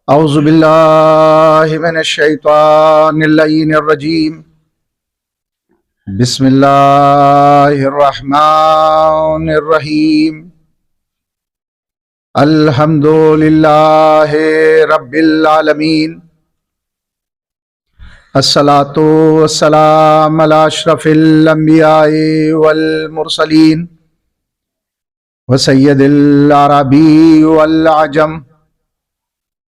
اعوذ باللہ من الشیطان اللعین الرجیم بسم اللہ الرحمن الرحیم الحمد للہ رب العالمین الصلاۃ والسلام علی اشرف الانبیاء والمرسلین وسید العربی والعجم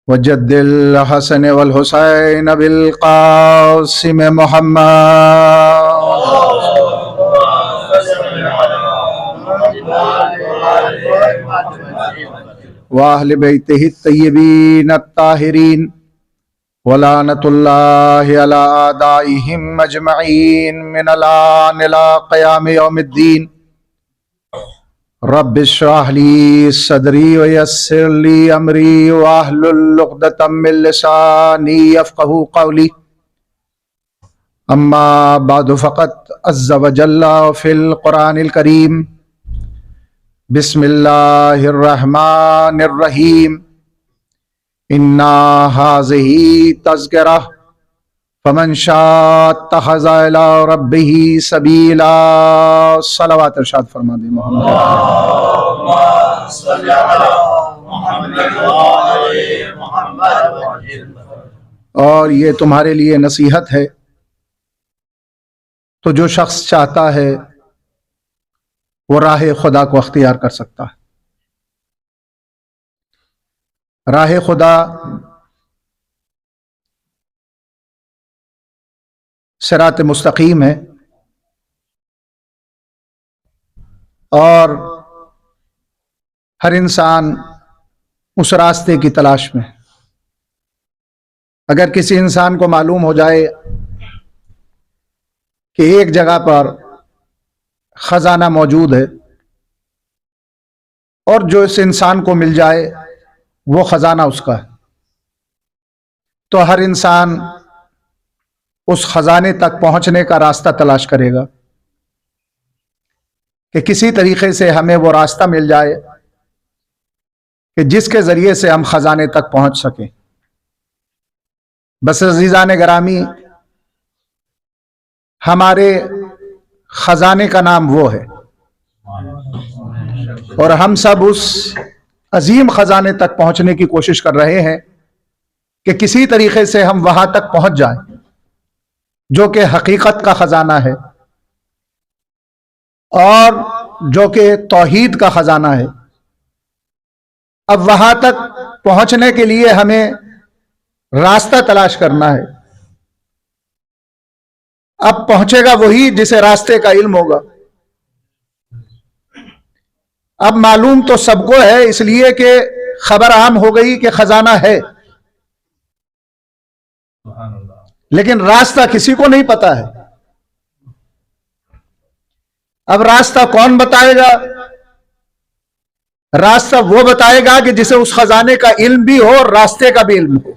وجد الحسن والحسین بالقاسم محمد واہل بیتہ الطیبین الطاہرین ولعنۃ اللہ علی اعدائہم اجمعین من الآن الی قیام یوم الدین رب اشرح لی صدری ویسر لی امری واحلل عقدۃ من لسانی یفقہوا قولی اما بعد فقد عز وجل فی القرآن الکریم بسم اللہ الرحمن الرحیم انا ھذہ تذکرہ فمن شاء اتخذ الی ربہ سبیلا صلوات ارشاد فرما دیں اور یہ تمہارے لیے نصیحت ہے تو جو شخص چاہتا ہے وہ راہ خدا کو اختیار کر سکتا ہے۔ راہ خدا صراط مستقیم ہے اور ہر انسان اس راستے کی تلاش میں ہے۔ اگر کسی انسان کو معلوم ہو جائے کہ ایک جگہ پر خزانہ موجود ہے اور جو اس انسان کو مل جائے وہ خزانہ اس کا ہے، تو ہر انسان اس خزانے تک پہنچنے کا راستہ تلاش کرے گا کہ کسی طریقے سے ہمیں وہ راستہ مل جائے کہ جس کے ذریعے سے ہم خزانے تک پہنچ سکیں۔ بس عزیزان گرامی، ہمارے خزانے کا نام وہ ہے اور ہم سب اس عظیم خزانے تک پہنچنے کی کوشش کر رہے ہیں کہ کسی طریقے سے ہم وہاں تک پہنچ جائیں جو کہ حقیقت کا خزانہ ہے اور جو کہ توحید کا خزانہ ہے۔ اب وہاں تک پہنچنے کے لیے ہمیں راستہ تلاش کرنا ہے۔ اب پہنچے گا وہی جسے راستے کا علم ہوگا۔ اب معلوم تو سب کو ہے، اس لیے کہ خبر عام ہو گئی کہ خزانہ ہے، لیکن راستہ کسی کو نہیں پتا ہے۔ اب راستہ کون بتائے گا؟ راستہ وہ بتائے گا کہ جسے اس خزانے کا علم بھی ہو اور راستے کا بھی علم ہو۔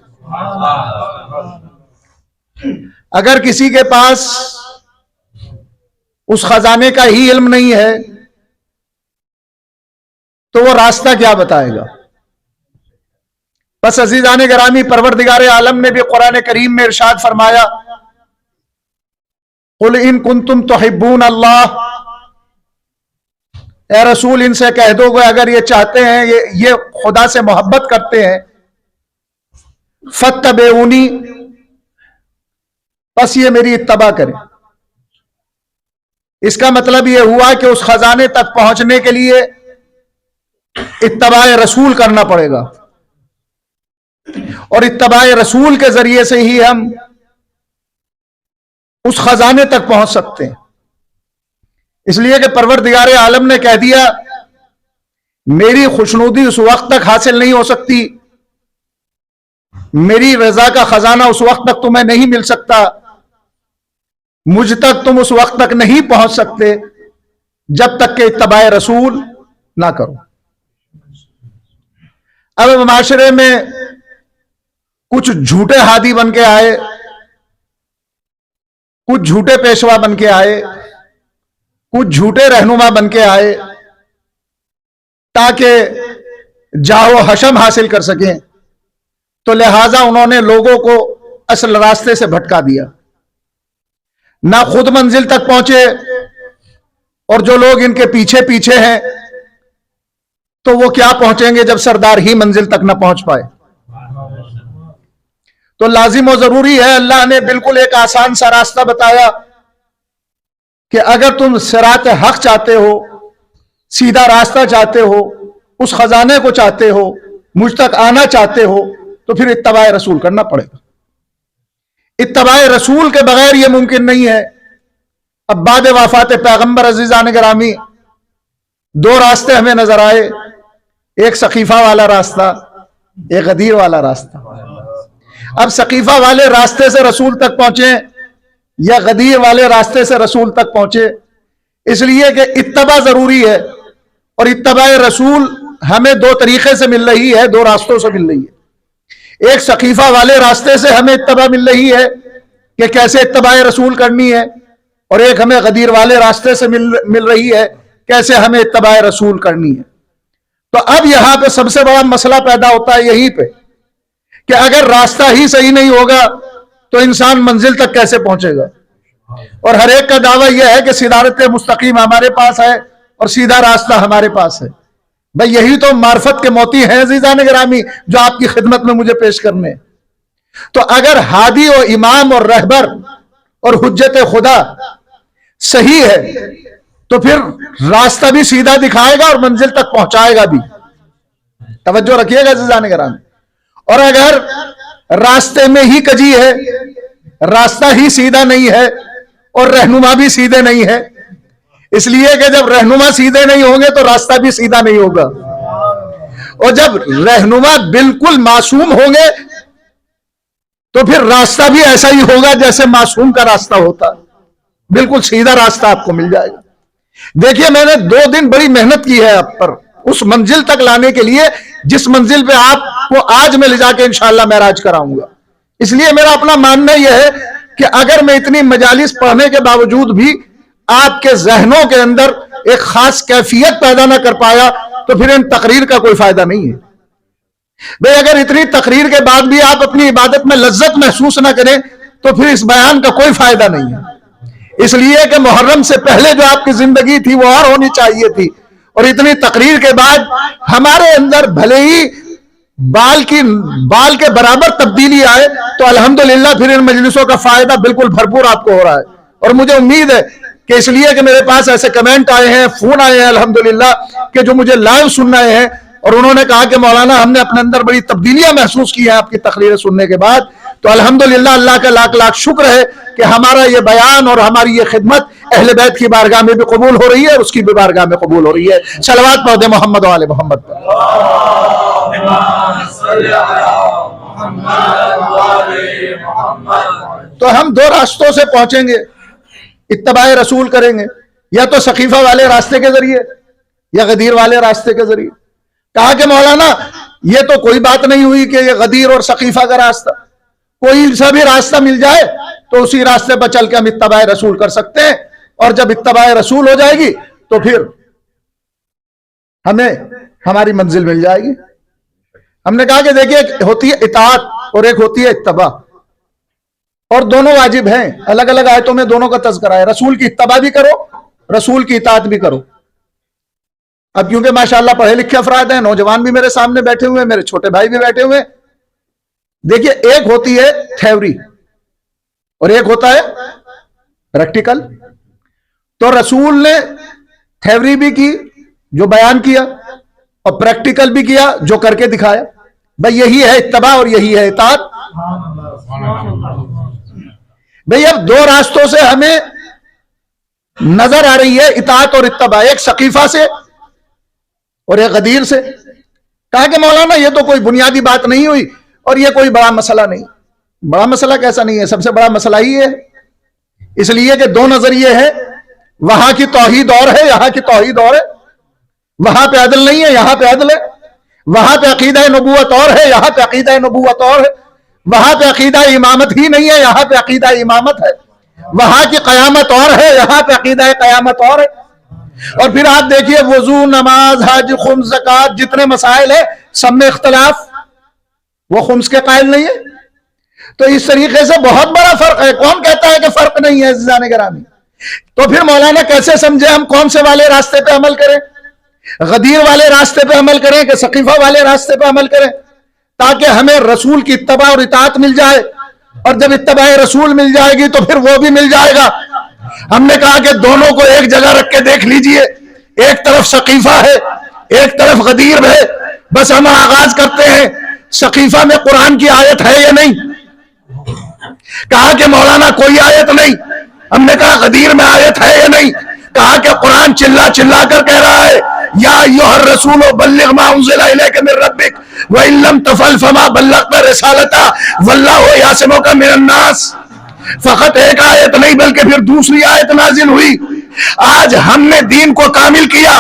اگر کسی کے پاس اس خزانے کا ہی علم نہیں ہے تو وہ راستہ کیا بتائے گا؟ بس عزیزان گرامی، پروردگار عالم نے بھی قرآن کریم میں ارشاد فرمایا، قل ان کنتم تحبون اللہ، اے رسول ان سے کہہ دو کہ اگر یہ چاہتے ہیں، یہ خدا سے محبت کرتے ہیں، فاتبعونی، بس یہ میری اتباع کریں۔ اس کا مطلب یہ ہوا کہ اس خزانے تک پہنچنے کے لیے اتباع رسول کرنا پڑے گا، اور اتباع رسول کے ذریعے سے ہی ہم اس خزانے تک پہنچ سکتے ہیں۔ اس لیے کہ پروردگار عالم نے کہہ دیا، میری خوشنودی اس وقت تک حاصل نہیں ہو سکتی، میری رضا کا خزانہ اس وقت تک تمہیں نہیں مل سکتا، مجھ تک تم اس وقت تک نہیں پہنچ سکتے جب تک کہ اتباع رسول نہ کرو۔ اب معاشرے میں کچھ جھوٹے ہادی بن کے آئے، کچھ جھوٹے پیشوا بن کے آئے، کچھ جھوٹے رہنما بن کے آئے تاکہ جاہ و حشم حاصل کر سکیں، تو لہذا انہوں نے لوگوں کو اصل راستے سے بھٹکا دیا، نہ خود منزل تک پہنچے، اور جو لوگ ان کے پیچھے پیچھے ہیں تو وہ کیا پہنچیں گے جب سردار ہی منزل تک نہ پہنچ پائے۔ تو لازم و ضروری ہے، اللہ نے بالکل ایک آسان سا راستہ بتایا کہ اگر تم صراط حق چاہتے ہو، سیدھا راستہ چاہتے ہو، اس خزانے کو چاہتے ہو، مجھ تک آنا چاہتے ہو، تو پھر اتباع رسول کرنا پڑے گا۔ اتباع رسول کے بغیر یہ ممکن نہیں ہے۔ اب بعد وفات پیغمبر عزیزان گرامی دو راستے ہمیں نظر آئے، ایک سقیفہ والا راستہ، ایک غدیر والا راستہ۔ اب سقیفہ والے راستے سے رسول تک پہنچے یا غدیر والے راستے سے رسول تک پہنچے، اس لیے کہ اتباع ضروری ہے، اور اتباع رسول ہمیں دو طریقے سے مل رہی ہے، دو راستوں سے مل رہی ہے۔ ایک سقیفہ والے راستے سے ہمیں اتباع مل رہی ہے کہ کیسے اتباع رسول کرنی ہے، اور ایک ہمیں غدیر والے راستے سے مل رہی ہے کیسے ہمیں اتباع رسول کرنی ہے۔ تو اب یہاں پہ سب سے بڑا مسئلہ پیدا ہوتا ہے یہیں پہ کہ اگر راستہ ہی صحیح نہیں ہوگا تو انسان منزل تک کیسے پہنچے گا؟ اور ہر ایک کا دعویٰ یہ ہے کہ صراط مستقیم ہمارے پاس ہے اور سیدھا راستہ ہمارے پاس ہے۔ بھئی یہی تو معرفت کے موتی ہیں عزیزان گرامی جو آپ کی خدمت میں مجھے پیش کرنے۔ تو اگر ہادی و امام اور رہبر اور حجت خدا صحیح ہے تو پھر راستہ بھی سیدھا دکھائے گا اور منزل تک پہنچائے گا بھی۔ توجہ رکھیے گا عزیزان گرامی۔ اور اگر راستے میں ہی کجی ہے، راستہ ہی سیدھا نہیں ہے اور رہنما بھی سیدھے نہیں ہے، اس لیے کہ جب رہنما سیدھے نہیں ہوں گے تو راستہ بھی سیدھا نہیں ہوگا، اور جب رہنما بالکل معصوم ہوں گے تو پھر راستہ بھی ایسا ہی ہوگا جیسے معصوم کا راستہ ہوتا، بالکل سیدھا راستہ آپ کو مل جائے گا۔ دیکھیے میں نے 2 دن بڑی محنت کی ہے آپ پر اس منزل تک لانے کے لیے جس منزل پہ آپ کو آج میں لے جا کے انشاءاللہ معراج کراؤں گا۔ اس لیے میرا اپنا ماننا یہ ہے کہ اگر میں اتنی مجالس پڑھنے کے باوجود بھی آپ کے ذہنوں کے اندر ایک خاص کیفیت پیدا نہ کر پایا تو پھر ان تقریر کا کوئی فائدہ نہیں ہے۔ بھئی اگر اتنی تقریر کے بعد بھی آپ اپنی عبادت میں لذت محسوس نہ کریں تو پھر اس بیان کا کوئی فائدہ نہیں ہے۔ اس لیے کہ محرم سے پہلے جو آپ کی زندگی تھی وہ اور ہونی چاہیے تھی، اور اتنی تقریر کے بعد ہمارے اندر بھلے ہی بال کے برابر تبدیلی آئے تو الحمدللہ پھر ان مجلسوں کا فائدہ بالکل بھرپور آپ کو ہو رہا ہے۔ اور مجھے امید ہے کہ اس لیے کہ میرے پاس ایسے کمنٹ آئے ہیں، فون آئے ہیں الحمدللہ کہ جو مجھے لائیو سننا ہے، اور انہوں نے کہا کہ مولانا ہم نے اپنے اندر بڑی تبدیلیاں محسوس کی ہیں آپ کی تقریریں سننے کے بعد، تو الحمدللہ اللہ کا لاکھ لاکھ شکر ہے کہ ہمارا یہ بیان اور ہماری یہ خدمت اہل بیت کی بارگاہ میں بھی قبول ہو رہی ہے اور اس کی بھی بارگاہ میں قبول ہو رہی ہے۔ صلوات پڑھ دیں محمد و آل محمد پر۔ تو ہم 2 راستوں سے پہنچیں گے، اتباع رسول کریں گے، یا تو سقیفہ والے راستے کے ذریعے یا غدیر والے راستے کے ذریعے۔ کہا کہ مولانا یہ تو کوئی بات نہیں ہوئی کہ یہ غدیر اور سقیفہ کا راستہ، کوئی سا بھی راستہ مل جائے تو اسی راستے پر چل کے ہم اتباع رسول کر سکتے ہیں، اور جب اتباع رسول ہو جائے گی تو پھر ہمیں ہماری منزل مل جائے گی۔ ہم نے کہا کہ دیکھیے ایک ہوتی ہے اطاعت اور ایک ہوتی ہے اتباع، اور دونوں واجب ہیں، الگ الگ آیتوں میں دونوں کا تذکرہ ہے۔ رسول کی اتباع بھی کرو، رسول کی اطاعت بھی کرو۔ اب کیونکہ ماشاءاللہ پڑھے لکھے افراد ہیں، نوجوان بھی میرے سامنے بیٹھے ہوئے ہیں، میرے چھوٹے بھائی بھی بیٹھے ہوئے ہیں، دیکھیے ایک ہوتی ہے تھیوری اور ایک ہوتا ہے پریکٹیکل۔ تو رسول نے تھیوری بھی کی جو بیان کیا، اور پریکٹیکل بھی کیا جو کر کے دکھایا۔ بھئی یہی ہے اتباع اور یہی ہے اطاعت۔ بھئی اب 2 راستوں سے ہمیں نظر آ رہی ہے اطاعت اور اتباع، ایک سقیفہ سے اور ایک غدیر سے۔ کہا کہ مولانا یہ تو کوئی بنیادی بات نہیں ہوئی اور یہ کوئی بڑا مسئلہ نہیں۔ بڑا مسئلہ کیسا نہیں ہے؟ سب سے بڑا مسئلہ ہی ہے، اس لیے کہ 2 نظریے ہیں، وہاں کی توحید اور ہے، یہاں کی توحید اور ہے۔ وہاں پہ عدل نہیں ہے، یہاں پہ عدل ہے۔ وہاں پہ عقیدہ نبوت اور ہے، یہاں پہ عقیدہ نبوت اور ہے۔ وہاں پہ عقیدہ امامت ہی نہیں ہے، یہاں پہ عقیدہ امامت ہے۔ وہاں کی قیامت اور ہے، یہاں پہ عقیدہ قیامت اور ہے۔ اور پھر آپ دیکھیے وضو، نماز، حج، خمس، زکوٰۃ، جتنے مسائل ہیں سب میں اختلاف۔ وہ خمس کے قائل نہیں ہے. تو اس طریقے سے بہت بڑا فرق ہے. کون کہتا ہے کہ فرق نہیں ہے عزیزان گرامی؟ تو پھر مولانا کیسے سمجھے ہم کون سے والے راستے پہ عمل کریں؟ غدیر والے راستے پہ عمل کریں کہ ثقیفہ والے راستے پہ عمل کریں، تاکہ ہمیں رسول کی اتباع اور اطاعت مل جائے. اور جب اتباع رسول مل جائے گی تو پھر وہ بھی مل جائے گا. ہم نے کہا کہ دونوں کو ایک جگہ رکھ کے دیکھ لیجئے، ایک طرف ثقیفہ ہے، ایک طرف غدیر ہے. بس ہم آغاز کرتے ہیں. ثقیفہ میں قرآن کی آیت ہے یا نہیں؟ کہا کہ مولانا کوئی آیت نہیں. ہم نے کہا غدیر میں آیت ہے یا نہیں؟ کہا کہ قرآن چلا چلا کر کہہ رہا ہے یا ایھا الرسول بلغ ما انزل الیک من ربک وان لم تفعل فما بلغت رسالتہ واللہ یعصمک من الناس. فقط ایک آیت نہیں بلکہ پھر دوسری آیت نازل ہوئی. آج ہم نے دین کو کامل کیا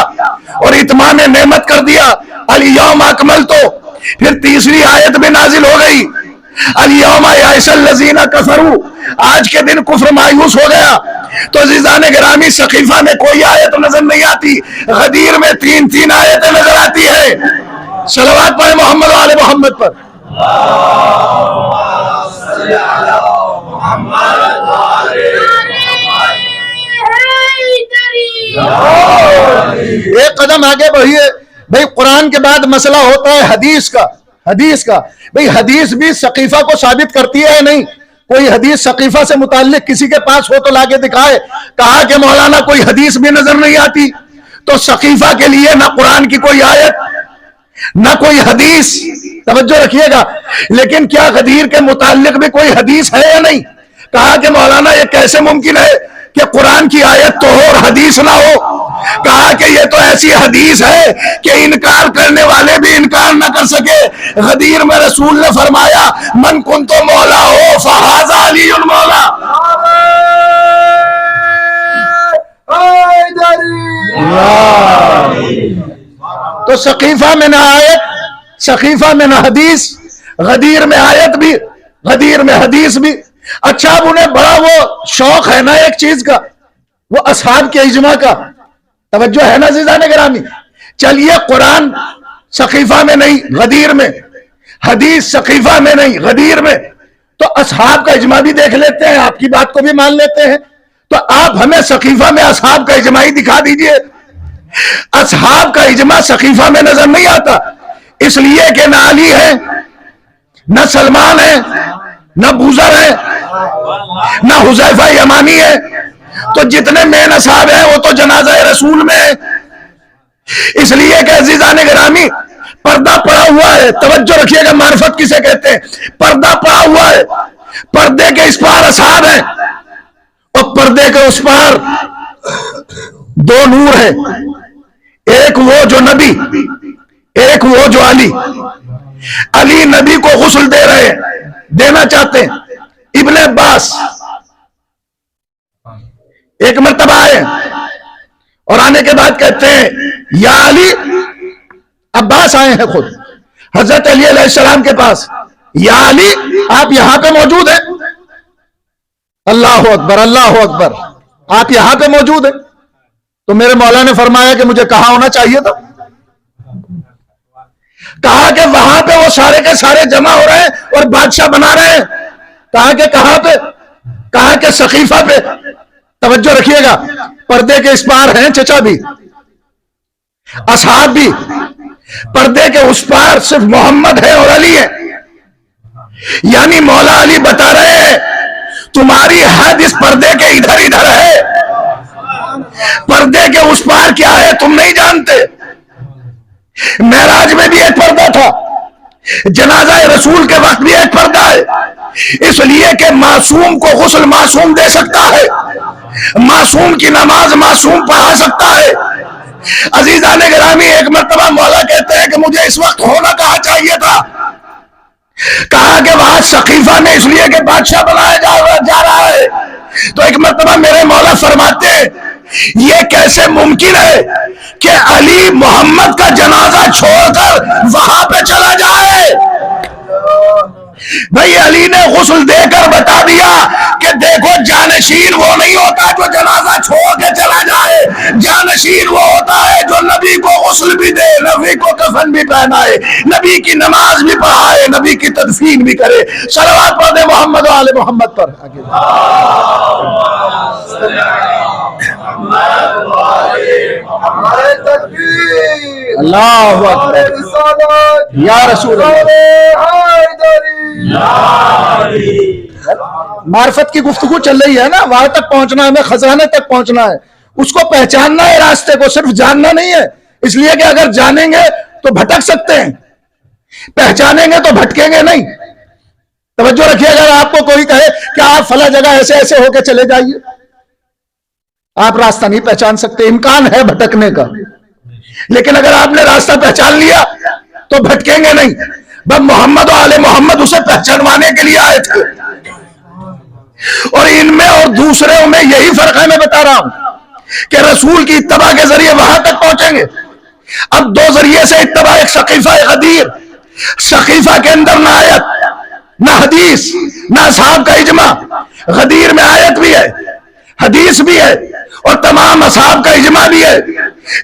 اور اتمام نعمت کر دیا. الیوم اکملت، پھر تیسری آیت بھی نازل ہو گئی. الیوم یئس الذین کفروا، آج کے دن کفر مایوس ہو گیا. تو عزیزان گرامی ثقیفہ میں کوئی آیت نظر نہیں آتی، غدیر میں تین تین آیتیں نظر آتی ہے. صلوات پڑھیں محمد و آل محمد پر. ایک قدم آگے بڑھیے بھئی. قرآن کے بعد مسئلہ ہوتا ہے حدیث کا. حدیث کا بھئی حدیث بھی ثقیفہ کو ثابت کرتی ہے نہیں؟ کوئی حدیث ثقیفہ سے متعلق کسی کے پاس ہو تو لا کے دکھائے. کہا کہ مولانا کوئی حدیث بھی نظر نہیں آتی. تو ثقیفہ کے لیے نہ قرآن کی کوئی آیت نہ کوئی حدیث. توجہ رکھیے گا. لیکن کیا غدیر کے متعلق بھی کوئی حدیث ہے یا نہیں؟ کہا کہ مولانا یہ کیسے ممکن ہے کہ قرآن کی آیت تو ہو اور حدیث نہ ہو؟ کہا کہ یہ تو ایسی حدیث ہے کہ انکار کرنے والے بھی انکار نہ کر سکے. غدیر میں رسول نے فرمایا من کنت مولا ہو فہذا علی المولا. تو ثقیفہ میں نہ آیت، ثقیفہ میں نہ حدیث، غدیر میں آیت بھی، غدیر میں حدیث بھی. اچھا اب انہیں بڑا وہ شوق ہے نا ایک چیز کا، وہ اصحاب کے اجماع کا. توجہ ہے نا عزیزان گرامی؟ چلیے قرآن ثقیفہ میں نہیں غدیر میں، حدیث ثقیفہ میں نہیں غدیر میں، تو اصحاب کا اجماع بھی دیکھ لیتے ہیں، آپ کی بات کو بھی مان لیتے ہیں. تو آپ ہمیں ثقیفہ میں اصحاب کا اجماع ہی دکھا دیجئے. اصحاب کا اجماع ثقیفہ میں نظر نہیں آتا، اس لیے کہ نہ علی ہے، نہ سلمان ہے، نہ بوذر ہے، نہ حذیفہ یمانی ہے. تو جتنے مین اصحاب ہیں وہ تو جنازہ رسول میں ہے. اس لیے کہ عزیزان گرامی پردہ پڑا ہوا ہے. توجہ رکھیے گا، معرفت کسے کہتے ہیں؟ پردہ پڑا ہوا ہے. پردے کے اس پار اصحاب ہیں اور پردے کے اس پار دو نور ہیں. ایک وہ جو نبی، ایک وہ جو علی. علی نبی کو غسل دے رہے ہیں، دینا چاہتے ہیں. ابن عباس ایک مرتبہ آئے اور آنے کے بعد کہتے ہیں یا علی، عباس آئے ہیں خود حضرت علی علیہ السلام کے پاس، یا علی آپ یہاں پہ موجود ہیں؟ اللہ اکبر اللہ اکبر، آپ یہاں پہ موجود ہیں؟ تو میرے مولا نے فرمایا کہ مجھے کہاں ہونا چاہیے تھا. کہا کہ وہاں پہ وہ سارے کے سارے جمع ہو رہے ہیں اور بادشاہ بنا رہے ہیں. کہا کہ کہاں پہ؟ کہا کہ ثقیفہ پہ. توجہ رکھیے گا، پردے کے اس پار ہیں چچا بھی، اصحاب بھی. پردے کے اس پار صرف محمد ہے اور علی ہے. یعنی مولا علی بتا رہے ہیں تمہاری حد اس پردے کے ادھر ادھر ہے، پردے کے اس پار کیا ہے تم نہیں جانتے. معراج میں بھی ایک پردہ تھا، جنازہ رسول کے وقت بھی ایک پردہ ہے. اس لیے کہ معصوم کو غسل معصوم دے سکتا ہے، معصوم کی نماز معصوم پڑھا سکتا ہے. عزیزان گرامی ایک مرتبہ مولا کہتے ہیں کہ مجھے اس وقت ہونا کہاں چاہیے تھا. کہا کہ وہاں ثقیفہ میں اس لیے کہ بادشاہ بنایا جا رہا ہے. تو ایک مرتبہ میرے مولا فرماتے ہیں یہ کیسے ممکن ہے کہ علی محمد کا جنازہ چھوڑ کر وہاں پہ چلا جائے. بھائی علی نے غسل دے کر بتا دیا کہ دیکھو جانشین وہ نہیں ہوتا جو جنازہ چھوڑ کے چلا جائے، جانشین وہ ہوتا ہے جو نبی کو غسل بھی دے، نبی کو کفن بھی پہنائے، نبی کی نماز بھی پڑھائے، نبی کی تدفین بھی کرے۔ صلوات پڑھ دیں محمد و آل محمد پر۔ اللہ اکبر یا رسول اللہ۔ معرفت کی گفتگو چل رہی ہے نا، وہاں تک پہنچنا ہے، ہمیں خزانے تک پہنچنا ہے، اس کو پہچاننا ہے، راستے کو صرف جاننا نہیں ہے، اس لیے کہ اگر جانیں گے تو بھٹک سکتے ہیں، پہچانیں گے تو بھٹکیں گے نہیں۔ توجہ رکھیے، اگر آپ کو کوئی کہے کہ آپ فلاں جگہ ایسے ایسے ہو کے چلے جائیے، آپ راستہ نہیں پہچان سکتے، امکان ہے بھٹکنے کا، لیکن اگر آپ نے راستہ پہچان لیا تو بھٹکیں گے نہیں۔ بس محمد و آل محمد اسے پہچانوانے کے لیے آئے تھے، اور ان میں اور دوسروں میں یہی فرق ہے۔ میں بتا رہا ہوں کہ رسول کی اتباع کے ذریعے وہاں تک پہنچیں گے۔ اب دو ذریعے سے اتباع، ایک سقیفہ، ایک غدیر۔ سقیفہ کے اندر نہ آیت نہ حدیث نہ اصحاب کا اجماع، غدیر میں آیت بھی ہے، حدیث بھی ہے، اور تمام اصحاب کا اجماع بھی ہے۔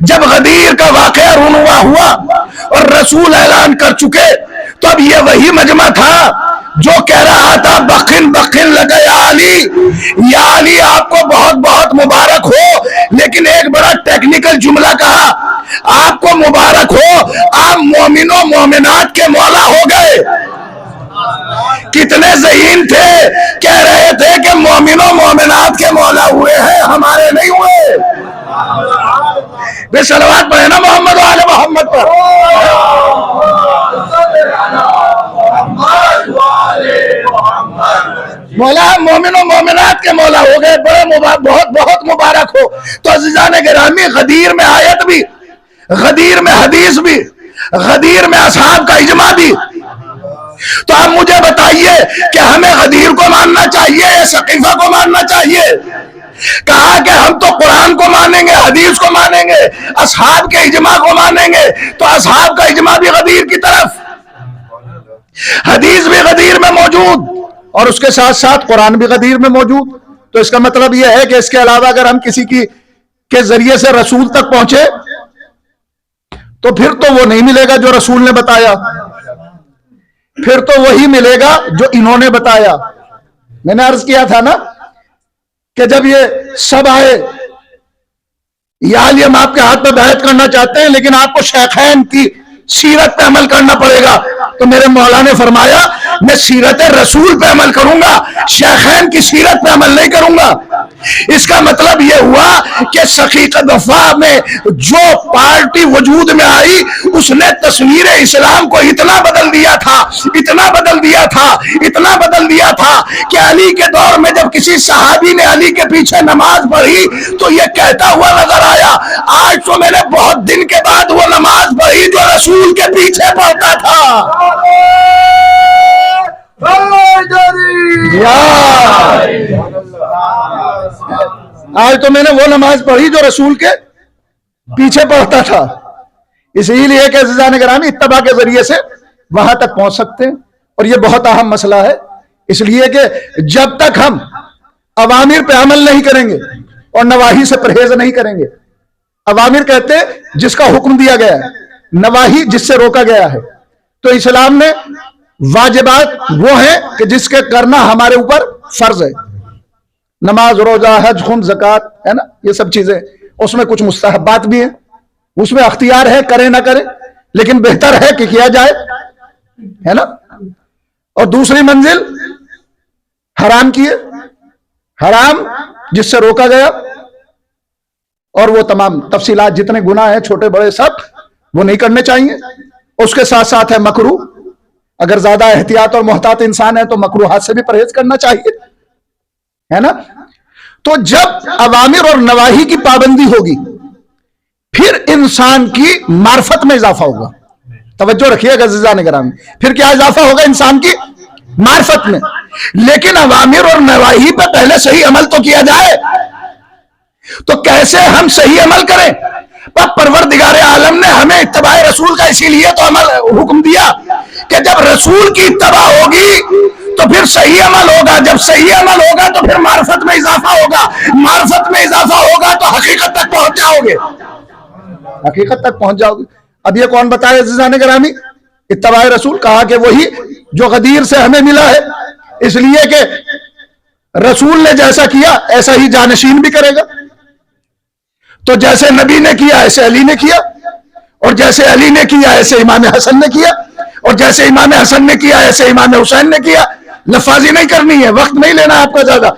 جب غدیر کا واقعہ رونما ہوا اور رسول اعلان کر چکے تو اب یہ وہی مجمع تھا جو کہہ رہا تھا بخن بخن لگے یا علی، یا علی آپ کو بہت بہت مبارک ہو، لیکن ایک بڑا ٹیکنیکل جملہ کہا، آپ کو مبارک ہو، آپ مومن و مومنات کے مولا ہو گئے۔ کتنے ذہین تھے، کہہ رہے تھے کہ مومن و مومنات کے مولا ہوئے ہیں، ہمارے نہیں ہوئے۔ بے صلوات پڑھے نا محمد و آل محمد پر۔ مولا مومن و مومنات کے مولا ہو گئے، بڑے بہت بہت مبارک ہو۔ تو عزیزان گرامی، غدیر میں آیت بھی، غدیر میں حدیث بھی، غدیر میں اصحاب کا اجماع بھی۔ تو آپ مجھے بتائیے کہ ہمیں غدیر کو ماننا چاہیے یا سقیفہ کو ماننا چاہیے؟ کہا کہ ہم تو قرآن کو مانیں گے، حدیث کو مانیں گے، اصحاب کے اجماع کو مانیں گے۔ تو اصحاب کا اجماع بھی غدیر کی طرف، حدیث بھی غدیر میں موجود، اور اس کے ساتھ ساتھ قرآن بھی غدیر میں موجود۔ تو اس کا مطلب یہ ہے کہ اس کے علاوہ اگر ہم کسی کے ذریعے سے رسول تک پہنچے تو پھر تو وہ نہیں ملے گا جو رسول نے بتایا، پھر تو وہی ملے گا جو انہوں نے بتایا۔ میں نے عرض کیا تھا نا کہ جب یہ سب آئے، یا علی ہم آپ کے ہاتھ پہ بیعت کرنا چاہتے ہیں لیکن آپ کو شیخین کی سیرت پہ عمل کرنا پڑے گا، تو میرے مولا نے فرمایا میں سیرت رسول پہ عمل کروں گا، شیخین کی سیرت پہ عمل نہیں کروں گا۔ اس کا مطلب یہ ہوا کہ سقیفہ دفاع میں جو پارٹی وجود میں آئی اس نے تصویر اسلام کو اتنا بدل دیا تھا، اتنا بدل دیا تھا، اتنا بدل دیا تھا کہ علی کے دور میں جب کسی صحابی نے علی کے پیچھے نماز پڑھی تو یہ کہتا ہوا نظر آیا آج تو میں نے بہت دن کے بعد وہ نماز پڑھی جو رسول کے پیچھے پڑھتا تھا۔ آج تو میں نے وہ نماز پڑھی جو رسول کے پیچھے پڑھتا تھا۔ اسی لیے کہ عزیزان گرامی اتباع کے ذریعے سے وہاں تک پہنچ سکتے ہیں، اور یہ بہت اہم مسئلہ ہے، اس لیے کہ جب تک ہم اوامر پہ عمل نہیں کریں گے اور نواہی سے پرہیز نہیں کریں گے، اوامر کہتے ہیں جس کا حکم دیا گیا ہے، نواہی جس سے روکا گیا ہے۔ تو اسلام میں واجبات وہ ہیں کہ جس کے کرنا ہمارے اوپر فرض ہے، نماز، روزہ، حج، خم، زکوٰۃ، ہے نا، یہ سب چیزیں۔ اس میں کچھ مستحبات بھی ہیں، اس میں اختیار ہے کرے نہ کرے، لیکن بہتر ہے کہ کیا جائے، ہے نا۔ اور دوسری منزل حرام کی ہے، حرام جس سے روکا گیا، اور وہ تمام تفصیلات جتنے گناہ ہیں چھوٹے بڑے سب وہ نہیں کرنے چاہیے۔ اس کے ساتھ ساتھ ہے مکروہ، اگر زیادہ احتیاط اور محتاط انسان ہے تو مکروہات سے بھی پرہیز کرنا چاہیے، ہے نا۔ تو جب اوامر اور نواہی کی پابندی ہوگی پھر انسان کی معرفت میں اضافہ ہوگا۔ توجہ رکھیے گا عزیزان گرامی، پھر کیا اضافہ ہوگا انسان کی معرفت میں۔ لیکن اوامر اور نواہی پہ پہلے صحیح عمل تو کیا جائے، تو کیسے ہم صحیح عمل کریں؟ پروردگار عالم نے ہمیں اتباع رسول کا اسی لیے تو عمل حکم دیا کہ جب رسول کی اتباع ہوگی تو پھر صحیح عمل ہوگا. جب صحیح عمل ہوگا تو پھر معرفت میں اضافہ ہوگا. معرفت میں اضافہ ہوگا تو حقیقت تک پہنچ جاؤ گے. حقیقت تک پہنچ جاؤ گے. اب یہ کون بتائے عزیزان گرامی؟ اتباع رسول کہا کہ وہی جو غدیر سے ہمیں ملا ہے، اس لیے کہ رسول نے جیسا کیا ایسا ہی جانشین بھی کرے گا. تو جیسے نبی نے کیا ایسے علی نے کیا، اور جیسے علی نے کیا ایسے امام حسن نے کیا، اور جیسے امام حسن نے کیا ایسے امام حسین نے کیا. لفاظی نہیں کرنی ہے، وقت نہیں لینا آپ کا زیادہ.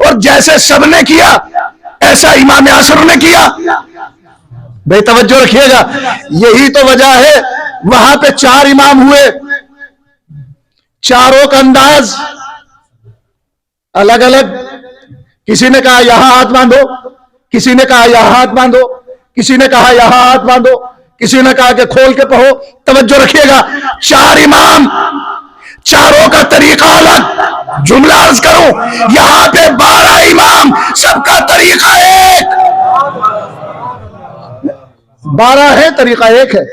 اور جیسے سب نے کیا ایسا امام عصر نے کیا. بے توجہ رکھیے گا. یہی تو وجہ ہے وہاں پہ 4 امام ہوئے، چاروں کا انداز الگ الگ. کسی نے کہا یہاں ہاتھ باندھو، کسی نے کہا یہاں ہاتھ باندھو، کسی نے کہا یہاں ہاتھ باندھو، کسی نے کہا کہ کھول کے پڑھو. توجہ رکھیے گا. 4 امام، چاروں کا طریقہ الگ. جملہ عرض کروں، یہاں پہ 12 امام، سب کا طریقہ ایک. 12 ہے، طریقہ ایک ہے.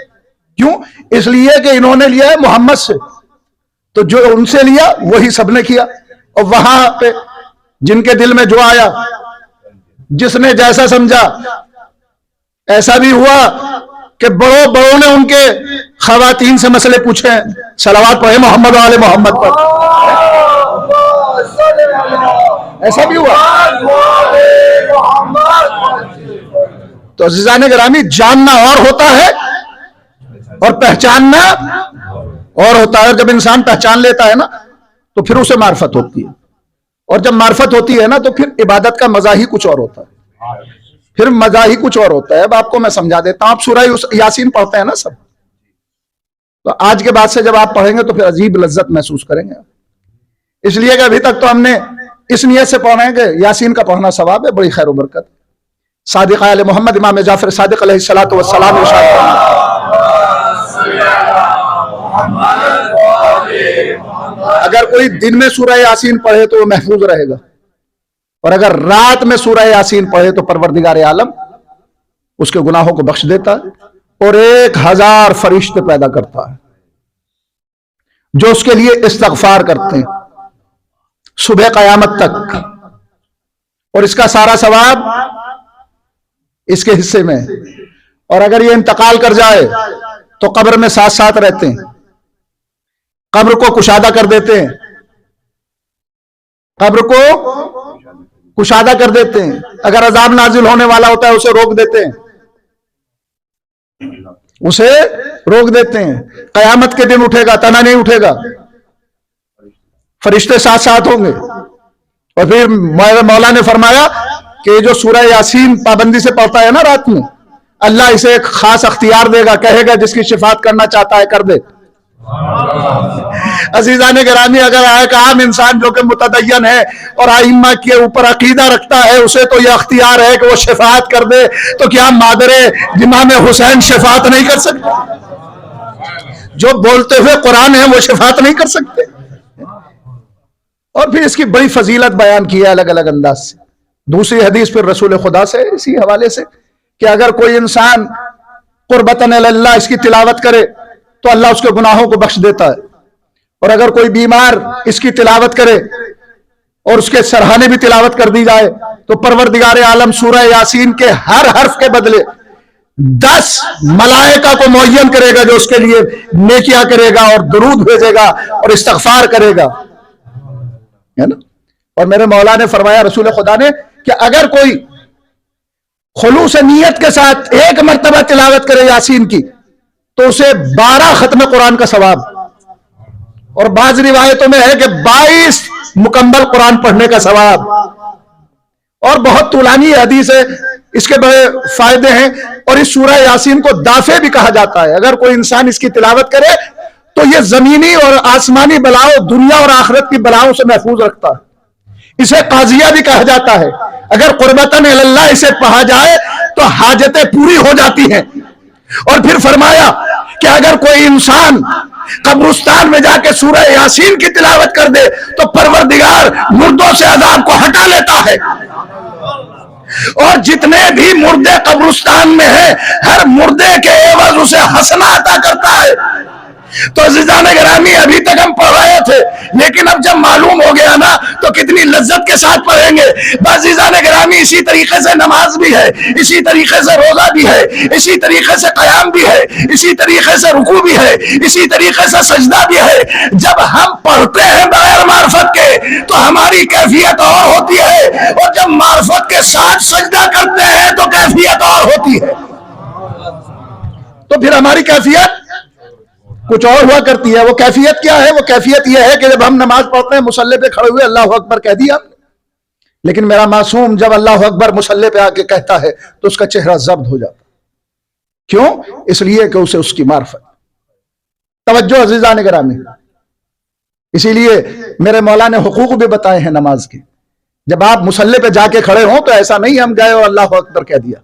کیوں؟ اس لیے کہ انہوں نے لیا ہے محمد سے، تو جو ان سے لیا وہی سب نے کیا. اور وہاں پہ جن کے دل میں جو آیا، جس نے جیسا سمجھا، ایسا بھی ہوا کہ بڑوں نے ان کے خواتین سے مسئلے پوچھے ہیں. صلوات پڑھے محمد و آل محمد پر. ایسا بھی ہوا. تو عزیزان گرامی، جاننا اور ہوتا ہے اور پہچاننا اور ہوتا ہے. اور جب انسان پہچان لیتا ہے نا تو پھر اسے معرفت ہوتی ہے. اور جب معرفت ہوتی ہے نا تو پھر عبادت کا مزہ ہی کچھ اور ہوتا ہے. پھر مزہ ہی کچھ اور ہوتا ہے. اب آپ کو میں سمجھا دیتا ہوں. آپ سورہ یاسین پڑھتے ہیں نا سب، تو آج کے بعد سے جب آپ پڑھیں گے تو پھر عجیب لذت محسوس کریں گے. اس لیے کہ ابھی تک تو ہم نے اس نیت سے پڑھ رہے ہیں کہ یاسین کا پڑھنا ثواب ہے، بڑی خیر و برکت. صادق آل محمد امام جعفر صادق علیہ الصلوۃ والسلام ارشاد فرماتے اگر کوئی دن میں سورہ یاسین پڑھے تو وہ محفوظ رہے گا، اور اگر رات میں سورہ یاسین پڑھے تو پروردگار عالم اس کے گناہوں کو بخش دیتا ہے اور 1000 فرشتے پیدا کرتا ہے جو اس کے لیے استغفار کرتے ہیں صبح قیامت تک. اور اس کا سارا ثواب اس کے حصے میں ہے. اور اگر یہ انتقال کر جائے تو قبر میں ساتھ ساتھ رہتے ہیں، قبر کو کشادہ کر دیتے ہیں، قبر کو کشادہ کر دیتے ہیں. اگر عذاب نازل ہونے والا ہوتا ہے اسے روک دیتے ہیں، اسے روک دیتے ہیں. قیامت کے دن اٹھے گا، تنہا نہیں اٹھے گا، فرشتے ساتھ ساتھ ہوں گے. اور پھر مولا نے فرمایا کہ جو سورہ یاسین پابندی سے پڑھتا ہے نا رات میں، اللہ اسے ایک خاص اختیار دے گا، کہے گا جس کی شفاعت کرنا چاہتا ہے کر دے. عزیزان گرامی، اگر ایک عام انسان جو کہ متدین ہے اور ائمہ کے اوپر عقیدہ رکھتا ہے، اسے تو یہ اختیار ہے کہ وہ شفاعت کر دے، تو کیا مادر امام حسین شفاعت نہیں کر سکتے؟ جو بولتے ہوئے قرآن ہے وہ شفاعت نہیں کر سکتے؟ اور پھر اس کی بڑی فضیلت بیان کی ہے الگ الگ انداز سے. دوسری حدیث پھر رسول خدا سے اسی حوالے سے کہ اگر کوئی انسان قربتاً اللہ اس کی تلاوت کرے تو اللہ اس کے گناہوں کو بخش دیتا ہے. اور اگر کوئی بیمار اس کی تلاوت کرے اور اس کے سرہانے بھی تلاوت کر دی جائے تو پروردگار عالم سورہ یاسین کے ہر حرف کے بدلے 10 ملائکہ کو معین کرے گا جو اس کے لیے نیکیاں کرے گا اور درود بھیجے گا اور استغفار کرے گا، ہے نا. اور میرے مولا نے فرمایا، رسول خدا نے، کہ اگر کوئی خلوص نیت کے ساتھ 1 مرتبہ تلاوت کرے یاسین کی تو اسے 12 ختم قرآن کا ثواب، اور بعض روایتوں میں ہے کہ 22 مکمل قرآن پڑھنے کا ثواب. اور بہت طولانی حدیث ہے، اس کے بڑے فائدے ہیں. اور اس سورہ یاسین کو دافع بھی کہا جاتا ہے. اگر کوئی انسان اس کی تلاوت کرے تو یہ زمینی اور آسمانی بلاؤں، دنیا اور آخرت کی بلاؤں سے محفوظ رکھتا ہے. اسے قاضیہ بھی کہا جاتا ہے. اگر قربتاً اللہ اسے پڑھا جائے تو حاجتیں پوری ہو جاتی ہیں. اور پھر فرمایا کہ اگر کوئی انسان قبرستان میں جا کے سورہ یاسین کی تلاوت کر دے تو پروردگار مردوں سے عذاب کو ہٹا لیتا ہے. اور جتنے بھی مردے قبرستان میں ہیں، ہر مردے کے عوض اسے حسنہ عطا کرتا ہے. تو عزیزان گرامی ابھی تک ہم پڑھ رہے تھے، لیکن اب جب معلوم ہو گیا نا تو کتنی لذت کے ساتھ پڑھیں گے۔ عزیزان گرامی اسی طریقے سے نماز بھی ہے، اسی طریقے سے روزہ بھی ہے، اسی طریقے سے قیام بھی ہے، اسی طریقے سے رکوع بھی ہے، اسی طریقے سے سجدہ بھی ہے۔ جب ہم پڑھتے ہیں بغیر معرفت کے تو ہماری کیفیت اور ہوتی ہے، اور جب معرفت کے ساتھ سجدہ کرتے ہیں تو کیفیت اور ہوتی ہے۔ تو پھر ہماری کیفیت کچھ اور ہوا کرتی ہے۔ وہ کیفیت کیا ہے؟ وہ کیفیت یہ ہے کہ جب ہم نماز پڑھتے ہیں مصلی پہ کھڑے ہوئے اللہ اکبر کہہ دیا ہم نے، لیکن میرا معصوم جب اللہ اکبر مصلی پہ آ کے کہتا ہے تو اس کا چہرہ ضبط ہو جاتا۔ کیوں؟ اس لیے کہ اسے اس کی معرفت۔ توجہ عزیزان گرامی، اسی لیے میرے مولا نے حقوق بھی بتائے ہیں نماز کے۔ جب آپ مصلی پہ جا کے کھڑے ہوں تو ایسا نہیں ہم گئے اور اللہ اکبر کہہ دیا۔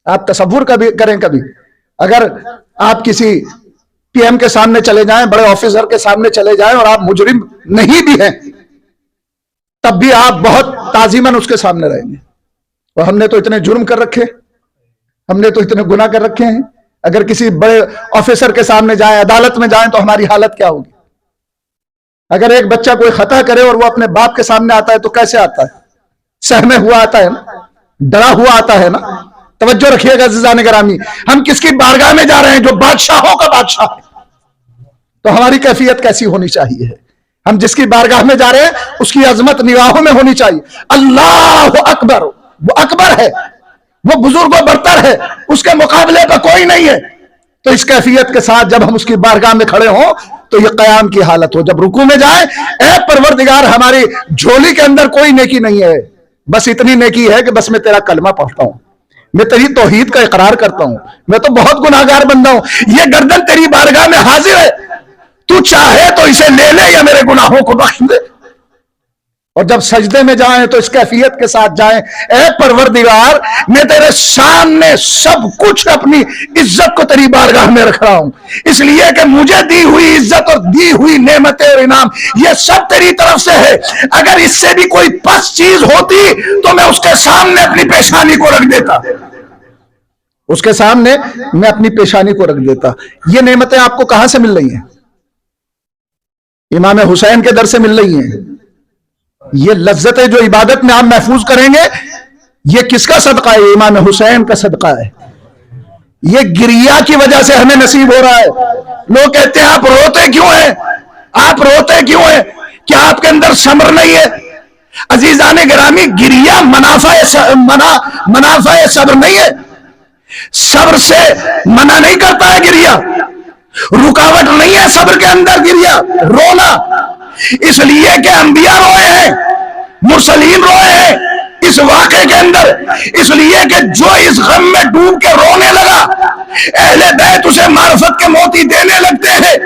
آپ تصور کریں کبھی اگر آپ کسی پی ایم کے سامنے چلے جائیں، بڑے آفیسر کے سامنے چلے جائیں اور آپ مجرم نہیں بھی ہیں، تب بھی آپ بہت تعظیماً اس کے سامنے رہیں گے۔ اور ہم نے تو اتنے جرم کر رکھے، ہم نے تو اتنے گناہ کر رکھے ہیں، اگر کسی بڑے آفیسر کے سامنے جائیں، عدالت میں جائیں تو ہماری حالت کیا ہوگی؟ اگر ایک بچہ کوئی خطا کرے اور وہ اپنے باپ کے سامنے آتا ہے تو کیسے آتا ہے؟ سہمے ہوا آتا ہے نا، ڈرا ہوا آتا ہے نا۔ توجہ رکھیے گا عزیزان گرامی، ہم کس کی بارگاہ میں جا رہے ہیں؟ جو بادشاہوں کا بادشاہ ہے۔ تو ہماری کیفیت کیسی ہونی چاہیے؟ ہم جس کی بارگاہ میں جا رہے ہیں اس کی عظمت نگاہوں میں ہونی چاہیے۔ اللہ اکبر، وہ اکبر ہے، وہ بزرگ و برتر ہے، اس کے مقابلے پہ کوئی نہیں ہے۔ تو اس کیفیت کے ساتھ جب ہم اس کی بارگاہ میں کھڑے ہوں تو یہ قیام کی حالت ہو۔ جب رکوع میں جائیں، اے پروردگار ہماری جھولی کے اندر کوئی نیکی نہیں ہے، بس اتنی نیکی ہے کہ بس میں تیرا کلمہ پڑھتا ہوں، میں تیری توحید کا اقرار کرتا ہوں، میں تو بہت گناہگار بندہ ہوں، یہ گردن تیری بارگاہ میں حاضر ہے، تو چاہے تو اسے لے لے یا میرے گناہوں کو بخش دے۔ اور جب سجدے میں جائیں تو اس کیفیت کے ساتھ جائیں، اے پروردگار میں تیرے سامنے سب کچھ اپنی عزت کو تیری بارگاہ میں رکھ رہا ہوں، اس لیے کہ مجھے دی ہوئی عزت اور دی ہوئی نعمتیں اور انعام یہ سب تیری طرف سے ہے۔ اگر اس سے بھی کوئی پس چیز ہوتی تو میں اس کے سامنے اپنی پیشانی کو رکھ دیتا، اس کے سامنے میں اپنی پیشانی کو رکھ دیتا۔ یہ نعمتیں آپ کو کہاں سے مل رہی ہیں؟ امام حسین کے در سے مل رہی ہیں۔ یہ لذتیں جو عبادت میں آپ محفوظ کریں گے، یہ کس کا صدقہ ہے؟ امام حسین کا صدقہ ہے۔ یہ گریہ کی وجہ سے ہمیں نصیب ہو رہا ہے۔ لوگ کہتے ہیں آپ روتے کیوں ہیں؟ آپ روتے کیوں ہیں؟ کیا آپ کے اندر صبر نہیں ہے؟ عزیزان گرامی، گریہ منافع صبر نہیں ہے، صبر سے منع نہیں کرتا ہے گریہ، رکاوٹ نہیں ہے صبر کے اندر گریہ رونا، اس لیے کہ انبیاء روئے ہیں، مرسلین روئے ہیں اس واقعے کے اندر، اس لیے کہ جو اس غم میں ڈوب کے رونے لگا اہل بیت اسے معرفت کے موتی دینے لگتے ہیں۔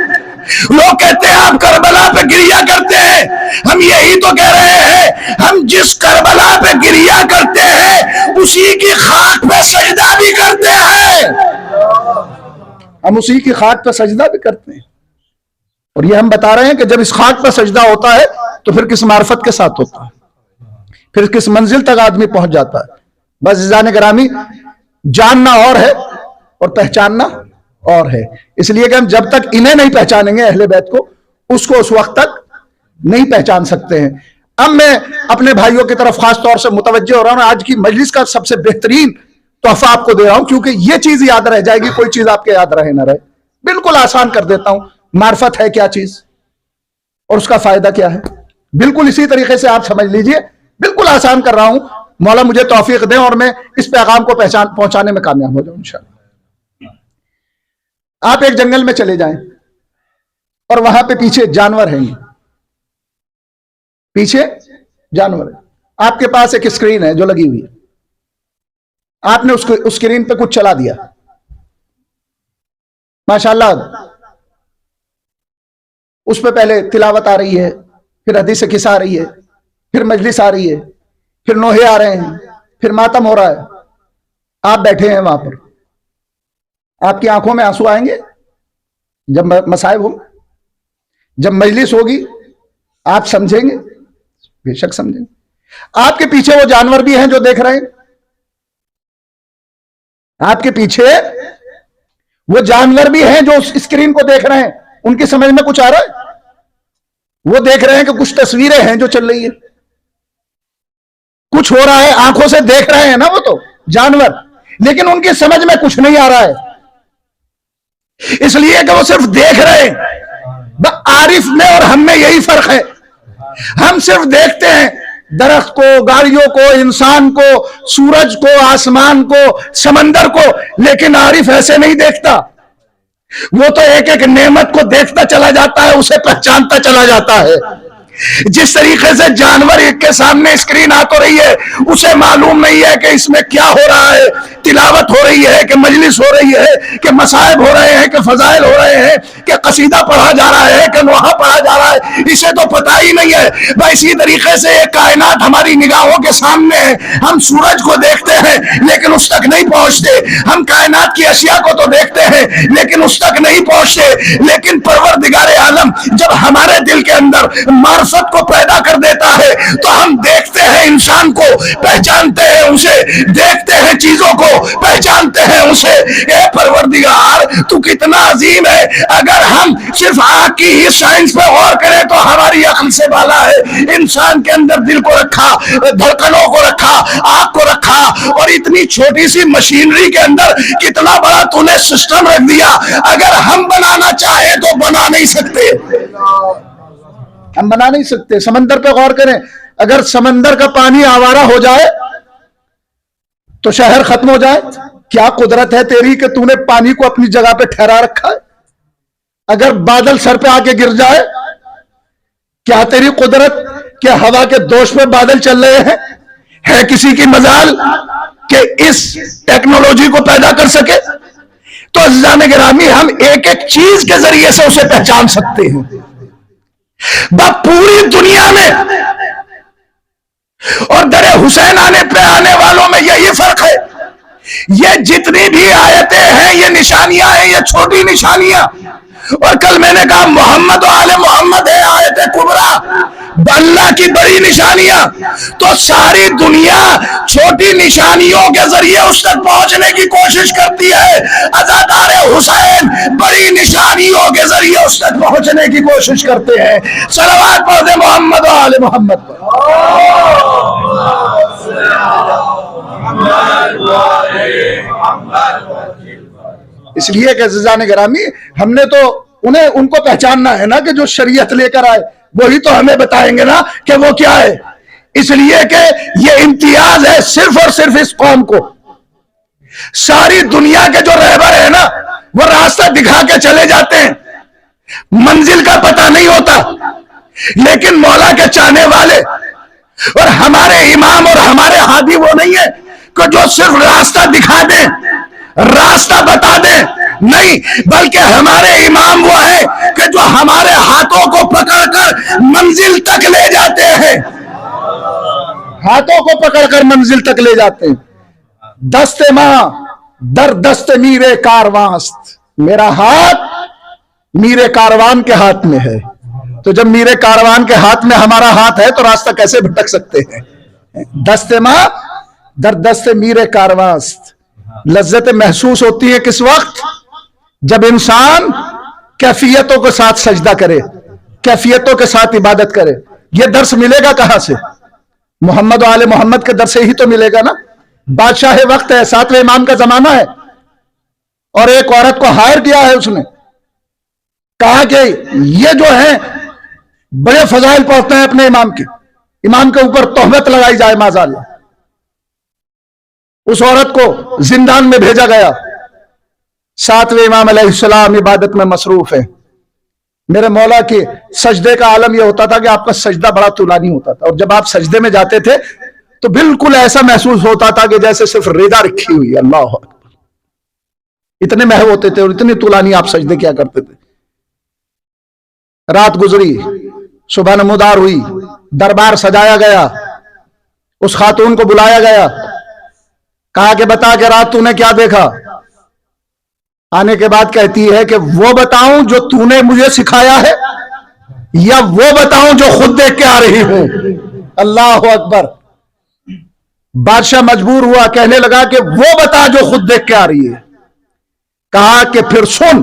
لوگ کہتے ہیں آپ کربلا پہ گریہ کرتے ہیں، ہم یہی تو کہہ رہے ہیں، ہم جس کربلا پہ گریہ کرتے ہیں اسی کی خاک پہ سجدہ بھی کرتے ہیں، ہم اسی کی خاک پہ سجدہ بھی کرتے ہیں۔ اور یہ ہم بتا رہے ہیں کہ جب اس خاک پہ سجدہ ہوتا ہے تو پھر کس معرفت کے ساتھ ہوتا ہے، پھر کس منزل تک آدمی پہنچ جاتا ہے۔ بس عزیزان گرامی، جاننا اور ہے اور پہچاننا اور ہے، اس لیے کہ ہم جب تک انہیں نہیں پہچانیں گے اہل بیت کو، اس کو اس وقت تک نہیں پہچان سکتے ہیں۔ اب میں اپنے بھائیوں کی طرف خاص طور سے متوجہ ہو رہا ہوں، آج کی مجلس کا سب سے بہترین تحفہ آپ کو دے رہا ہوں، کیونکہ یہ چیز یاد رہ جائے گی، کوئی چیز آپ کے یاد رہے نہ رہے۔ بالکل آسان کر دیتا ہوں، معرفت ہے کیا چیز اور اس کا فائدہ کیا ہے، بالکل اسی طریقے سے آپ سمجھ لیجئے، بالکل آسان کر رہا ہوں۔ مولا مجھے توفیق دیں اور میں اس پیغام کو پہنچانے میں کامیاب ہو جاؤں انشاءاللہ۔ آپ ایک جنگل میں چلے جائیں اور وہاں پہ پیچھے جانور ہیں، پیچھے جانور ہے، آپ کے پاس ایک اسکرین ہے جو لگی ہوئی ہے، آپ نے اس اسکرین پہ کچھ چلا دیا، ماشاءاللہ اس پہ پہلے تلاوت آ رہی ہے، پھر حدیث قصہ آ رہی ہے، پھر مجلس آ رہی ہے، پھر نوحے آ رہے ہیں، پھر ماتم ہو رہا ہے، آپ بیٹھے ہیں وہاں پر، آپ کی آنکھوں میں آنسو آئیں گے جب مصائب ہوں، جب مجلس ہوگی آپ سمجھیں گے، بے شک سمجھیں گے۔ آپ کے پیچھے وہ جانور بھی ہیں جو دیکھ رہے ہیں، آپ کے پیچھے وہ جانور بھی ہیں جو اس اسکرین کو دیکھ رہے ہیں، ان کی سمجھ میں کچھ آ رہا ہے؟ وہ دیکھ رہے ہیں کہ کچھ تصویریں ہیں جو چل رہی ہیں، کچھ ہو رہا ہے، آنکھوں سے دیکھ رہے ہیں نا وہ تو جانور، لیکن ان کی سمجھ میں کچھ نہیں آ رہا ہے، اس لیے کہ وہ صرف دیکھ رہے ہیں۔ عارف میں اور ہم میں یہی فرق ہے، ہم صرف دیکھتے ہیں درخت کو، گاڑیوں کو، انسان کو، سورج کو، آسمان کو، سمندر کو، لیکن عارف ایسے نہیں دیکھتا، وہ تو ایک ایک نعمت کو دیکھتا چلا جاتا ہے، اسے پہچانتا چلا جاتا ہے۔ جس طریقے سے جانور ایک کے سامنے اسکرین آ تو رہی ہے، اسے معلوم نہیں ہے کہ اس میں کیا ہو رہا ہے، تلاوت ہو رہی ہے کہ مجلس ہو رہی ہے کہ مصائب ہو رہے ہیں کہ فضائل ہو رہے ہیں کہ قصیدہ پڑھا جا رہا ہے کہ نوحہ پڑھا جا رہا ہے، اسے تو پتہ ہی نہیں ہے۔ بھائی اسی طریقے سے یہ کائنات ہماری نگاہوں کے سامنے ہے، ہم سورج کو دیکھتے ہیں لیکن اس تک نہیں پہنچتے، ہم کائنات کی اشیاء کو تو دیکھتے ہیں لیکن اس تک نہیں پہنچتے، لیکن پروردگار عالم جب ہمارے دل کے اندر معرفت کو پیدا کر دیتا ہے تو ہم دیکھتے ہیں انسان کو، پہچانتے ہیں اسے، دیکھتے ہیں چیزوں کو، پہچانتے ہیں اسے۔ اے پروردگار تو کتنا عظیم ہے، اگر ہم صرف آنکھ کی ہی سائنس پہ غور کریں تو ہماری عقل سے بالا ہے۔ انسان کے اندر دل کو رکھا، دھڑکنوں کو رکھا، آنکھ کو رکھا، اور اتنی چھوٹی سی مشینری کے اندر کتنا بڑا تو نے سسٹم رکھ دیا، اگر ہم بنانا چاہیں تو بنا نہیں سکتے، ہم بنا نہیں سکتے۔ سمندر پہ غور کریں، اگر سمندر کا پانی آوارہ ہو جائے تو شہر ختم ہو جائے، کیا قدرت ہے تیری کہ تو نے پانی کو اپنی جگہ پہ ٹھہرا رکھا ہے؟ اگر بادل سر پہ آ کے گر جائے، کیا تیری قدرت کہ ہوا کے دوش میں بادل چل رہے ہیں؟ ہے کسی کی مجال کہ اس ٹیکنالوجی کو پیدا کر سکے؟ تو عزیزان گرامی، ہم ایک ایک چیز کے ذریعے سے اسے پہچان سکتے ہیں۔ پوری دنیا میں اور در حسین آنے پہ آنے والوں میں یہی فرق ہے، یہ جتنی بھی آیتیں ہیں یہ نشانیاں ہیں، یہ چھوٹی نشانیاں، اور کل میں نے کہا محمد و آل محمد ہے آیت کبریٰ، اللہ کی بڑی نشانیاں، تو ساری دنیا چھوٹی نشانیوں کے ذریعے اس تک پہنچنے کی کوشش کرتی ہے، عزادار حسین بڑی نشانیوں کے ذریعے اس تک پہنچنے کی کوشش کرتے ہیں۔ صلوات پڑھ دیں محمد و آل محمد پر۔ اس لیے کہ عزیزان گرامی، ہم نے تو ان کو پہچاننا ہے نا کہ جو شریعت لے کر آئے وہی تو ہمیں بتائیں گے نا کہ وہ کیا ہے۔ اس لیے کہ یہ امتیاز ہے صرف اور صرف اس قوم کو۔ ساری دنیا کے جو رہبر ہیں نا وہ راستہ دکھا کے چلے جاتے ہیں، منزل کا پتہ نہیں ہوتا، لیکن مولا کے چاہنے والے اور ہمارے امام اور ہمارے ہادی وہ نہیں ہے کہ جو صرف راستہ دکھا دیں، راستہ بتا دیں، نہیں، بلکہ ہمارے امام وہ ہیں کہ جو ہمارے ہاتھوں کو پکڑ کر منزل تک لے جاتے ہیں، ہاتھوں کو پکڑ کر منزل تک لے جاتے ہیں۔ دست ماں در دست میرے کاروانست، میرا ہاتھ میرے کاروان کے ہاتھ میں ہے، تو جب میرے کاروان کے ہاتھ میں ہمارا ہاتھ ہے تو راستہ کیسے بھٹک سکتے ہیں؟ دست ماں در دست میرے کاروانست، لذت محسوس ہوتی ہے کس وقت؟ جب انسان کیفیتوں کے ساتھ سجدہ کرے، کیفیتوں کے ساتھ عبادت کرے۔ یہ درس ملے گا کہاں سے؟ محمد و آل محمد کے درس سے ہی تو ملے گا نا۔ بادشاہ وقت ہے، 7ویں امام کا زمانہ ہے، اور ایک عورت کو ہائر کیا ہے، اس نے کہا کہ یہ جو ہیں بڑے فضائل پڑھتے ہیں اپنے امام کے، امام کے اوپر تہمت لگائی جائے معاذاللہ۔ اس عورت کو زندان میں بھیجا گیا۔ 7ویں امام علیہ السلام عبادت میں مصروف ہیں۔ میرے مولا کے سجدے کا عالم یہ ہوتا تھا کہ آپ کا سجدہ بڑا طولانی ہوتا تھا، اور جب آپ سجدے میں جاتے تھے تو بالکل ایسا محسوس ہوتا تھا کہ جیسے صرف ریدا رکھی ہوئی ہے۔ اللہ اکبر، اتنے محو ہوتے تھے اور اتنی طولانی آپ سجدے کیا کرتے تھے۔ رات گزری، صبح نمودار ہوئی، دربار سجایا گیا، اس خاتون کو بلایا گیا، کہا کہ بتا کہ رات تو نے کیا دیکھا؟ آنے کے بعد کہتی ہے کہ وہ بتاؤں جو تو نے مجھے سکھایا ہے یا وہ بتاؤں جو خود دیکھ کے آ رہی ہوں؟ اللہ اکبر۔ بادشاہ مجبور ہوا، کہنے لگا کہ وہ بتا جو خود دیکھ کے آ رہی ہے۔ کہا کہ پھر سن،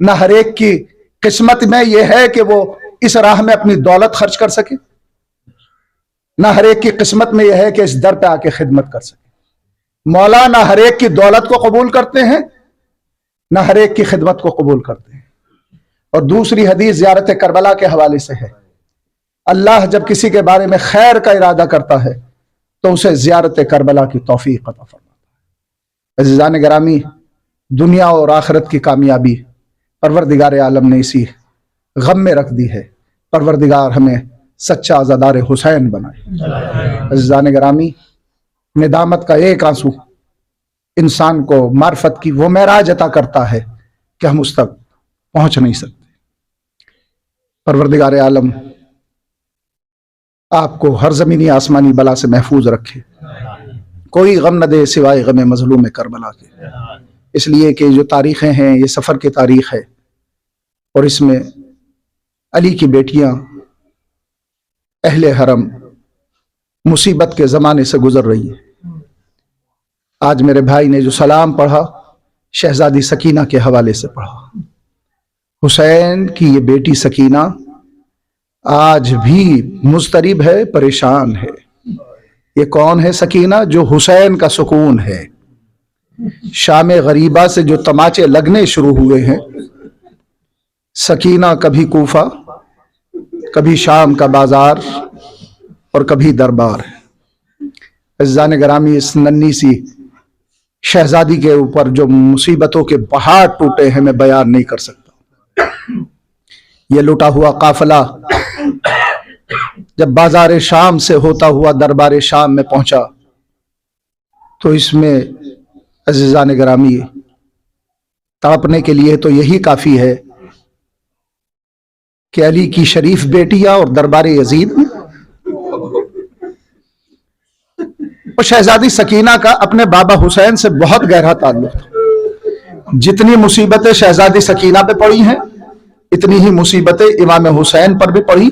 نہ ہر ایک کی قسمت میں یہ ہے کہ وہ اس راہ میں اپنی دولت خرچ کر سکے، نہ ہر ایک کی قسمت میں یہ ہے کہ اس در پہ آ کے خدمت کر سکے۔ مولا نہ ہر ایک کی دولت کو قبول کرتے ہیں، نہ ہر ایک کی خدمت کو قبول کرتے ہیں۔ اور دوسری حدیث زیارت کربلا کے حوالے سے ہے، اللہ جب کسی کے بارے میں خیر کا ارادہ کرتا ہے تو اسے زیارت کربلا کی توفیق عطا فرماتا ہے۔ عزیزان گرامی، دنیا اور آخرت کی کامیابی پروردگار عالم نے اسی غم میں رکھ دی ہے۔ پروردگار ہمیں سچا عزادار حسین بنائے۔ عزیزان گرامی، ندامت کا ایک آنسو انسان کو معرفت کی وہ معراج عطا کرتا ہے کہ ہم اس تک پہنچ نہیں سکتے۔ پروردگار عالم آپ کو ہر زمینی آسمانی بلا سے محفوظ رکھے، کوئی غم نہ دے سوائے غم مظلوم کربلا کے۔ اس لیے کہ جو تاریخیں ہیں یہ سفر کی تاریخ ہے، اور اس میں علی کی بیٹیاں اہل حرم مصیبت کے زمانے سے گزر رہی ہیں۔ آج میرے بھائی نے جو سلام پڑھا شہزادی سکینہ کے حوالے سے پڑھا۔ حسین کی یہ بیٹی سکینہ آج بھی مضطرب ہے، پریشان ہے۔ یہ کون ہے سکینہ؟ جو حسین کا سکون ہے۔ شام غریبہ سے جو تماچے لگنے شروع ہوئے ہیں، سکینہ کبھی کوفہ، کبھی شام کا بازار اور کبھی دربار ہے۔ عزیزان گرامی، اس ننھی سی شہزادی کے اوپر جو مصیبتوں کے پہاڑ ٹوٹے ہیں میں بیان نہیں کر سکتا۔ یہ لٹا ہوا قافلہ جب بازار شام سے ہوتا ہوا دربار شام میں پہنچا تو اس میں عزیزان گرامی تڑپنے کے لیے تو یہی کافی ہے کہ علی کی شریف بیٹیاں اور دربار یزید میں، اور شہزادی سکینہ کا اپنے بابا حسین سے بہت گہرا تعلق تھا۔ جتنی مصیبتیں شہزادی سکینہ پہ پڑی ہیں اتنی ہی مصیبتیں امام حسین پر بھی پڑی،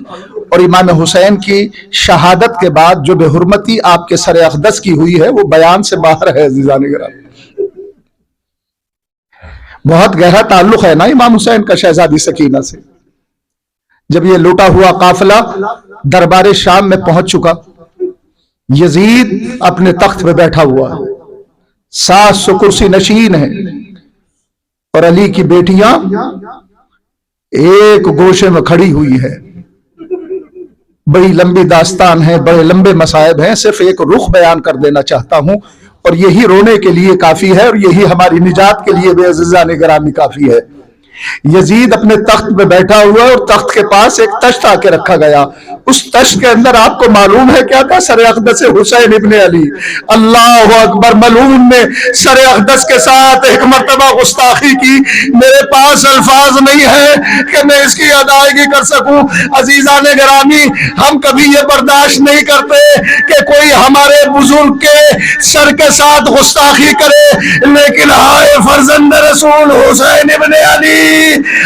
اور امام حسین کی شہادت کے بعد جو بے حرمتی آپ کے سر اقدس کی ہوئی ہے وہ بیان سے باہر ہے۔ عزیزان گرامی، بہت گہرا تعلق ہے نا امام حسین کا شہزادی سکینہ سے۔ جب یہ لوٹا ہوا قافلہ دربار شام میں پہنچ چکا، یزید اپنے تخت پہ بیٹھا ہوا ہے، 700 کرسی نشین ہے، اور علی کی بیٹیاں ایک گوشے میں کھڑی ہوئی ہے۔ بڑی لمبی داستان ہے، بڑے لمبے مصائب ہیں، صرف ایک رخ بیان کر دینا چاہتا ہوں، اور یہی رونے کے لیے کافی ہے، اور یہی ہماری نجات کے لیے بے عزیزان گرامی کافی ہے۔ یزید اپنے تخت پہ بیٹھا ہوا ہے، اور تخت کے پاس ایک تشت آ کے رکھا گیا۔ اس تشت کے اندر آپ کو معلوم ہے کیا تھا؟ سر اقدس حسین ابن علی۔ اللہ اکبر! ملعون نے سر اقدس کے ساتھ ایک مرتبہ گستاخی کی، میرے پاس الفاظ نہیں ہے کہ میں اس کی ادائیگی کر سکوں۔ عزیزان گرامی، ہم کبھی یہ برداشت نہیں کرتے کہ کوئی ہمارے بزرگ کے سر کے ساتھ گستاخی کرے، لیکن ہائے فرزند رسول حسین ابن علی،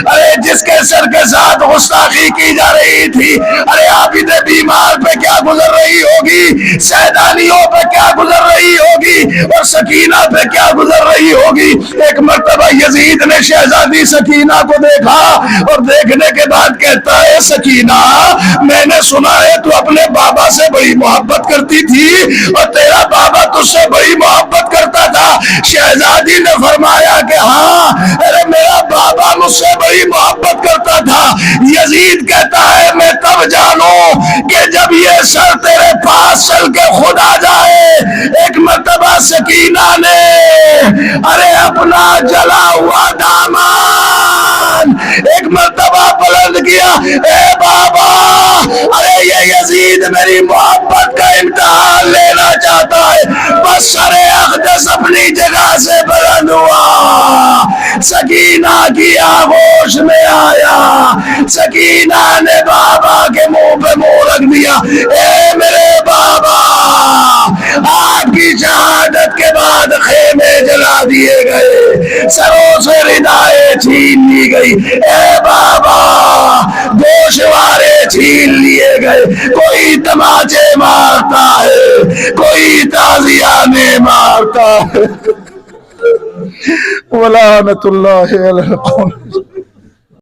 ارے جس کے سر کے ساتھ گستاخی کی جا رہی تھی، ارے عابد بیمار پہ کیا گزر رہی ہوگی، سیدانیوں پہ کیا گزر رہی ہوگی، اور سکینہ پہ کیا گزر رہی ہوگی۔ ایک مرتبہ یزید نے شہزادی سکینہ کو دیکھا، اور دیکھنے کے بعد کہتا ہے، سکینہ میں نے سنا ہے تو اپنے بابا سے بڑی محبت کرتی تھی، اور تیرا بابا تجھ سے بڑی محبت کرتا تھا۔ شہزادی نے فرمایا کہ ہاں، ارے میرا بابا مجھ سے بڑی محبت کرتا تھا۔ یزید کہتا ہے، میں تب جانوں کہ جب یہ سر تیرے پاس چل کے خود آ جائے۔ ایک مرتبہ سکینہ نے ارے اپنا جلا ہوا دامن ایک مرتبہ بلند کیا، اے بابا، ارے یہ یزید میری محبت کا امتحان لینا چاہتا ہے۔ بس سر اقدس اپنی جگہ سے بلند ہوا، سکینہ کی آغوش میں آیا، سکینہ نے بابا کے منہ پہ منہ رکھ دیا، اے میرے بابا، آپ کی شہادت کے بعد خیمے جلا دیے گئے، سروں سے ردائیں چھین لی گئی، اے بابا گوشوارے چھین لیے گئے۔ کوئی تماچے مارتا ہے، کوئی تازیانے مارتا ہے۔ وَلَعْنَةُ اللَّهِ عَلَى الْقَوْمِ